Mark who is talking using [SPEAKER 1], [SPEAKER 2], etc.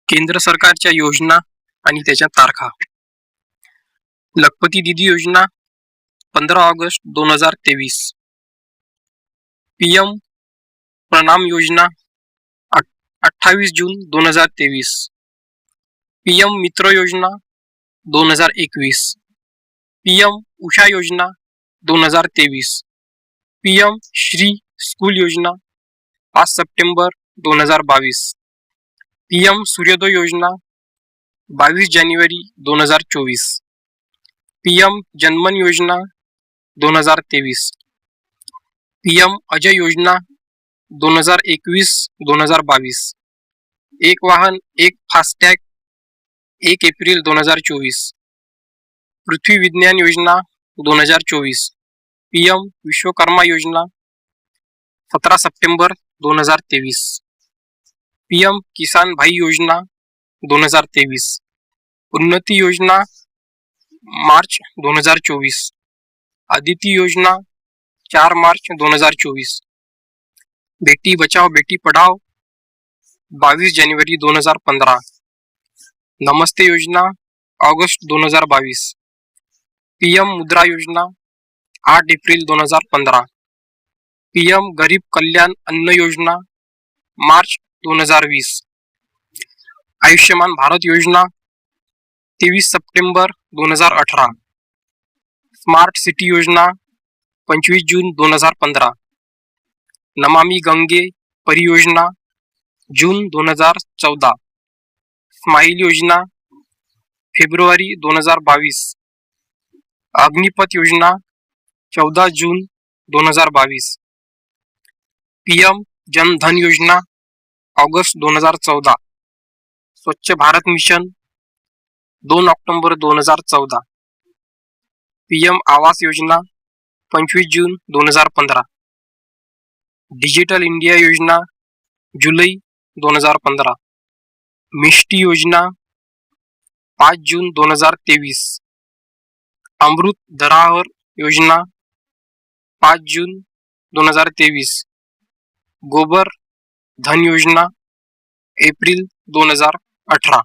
[SPEAKER 1] केंद्र सरकारच्या योजना आणि त्याच्या तारखा. लखपती दीदी योजना 15 ऑगस्ट 2023. पीएम प्रणाम योजना 28 जून 2023. पीएम मित्र योजना 2021. पीएम उषा योजना 2023. पीएम श्री स्कूल योजना 5 सप्टेंबर 2022. पीएम सूर्योदय योजना 22 जानेवारी 2024. पीएम जनमन योजना 2023. पीएम अजय योजना 2021-2022. एक वाहन एक फास्टॅग 1 एप्रिल 2024. पृथ्वी विज्ञान योजना 2024. पीएम विश्वकर्मा योजना 17 सप्टेंबर 2023. पीएम किसान भाई योजना 2023. उन्नति योजना मार्च 2024. आदिती योजना 4 मार्च 2024. बेटी बचाओ बेटी पढ़ाओ 22 जानेवारी 2015. नमस्ते योजना ऑगस्ट 2022. पीएम मुद्रा योजना 8 एप्रिल 2015. पीएम गरीब कल्याण अन्न योजना मार्च 2020. आयुष्यमान भारत योजना 23 सप्टेंबर 2018. स्मार्ट सिटी योजना 25 जून 2015. नमामि गंगे परियोजना जून 2014. स्माइल योजना फेब्रुवारी 2022. अग्निपथ योजना 14 जून 2022. पीएम जन धन योजना ऑगस्ट 2014. स्वच्छ Bharat mission 2 October 2014. PM Awas Yojana 25 जून 2015. डिजिटल इंडिया योजना जुलै 2015. मिष्टी योजना 5 जून 2023. अमृत धरोहर योजना 5 जून 2023. गोबर धन योजना एप्रिल 2018.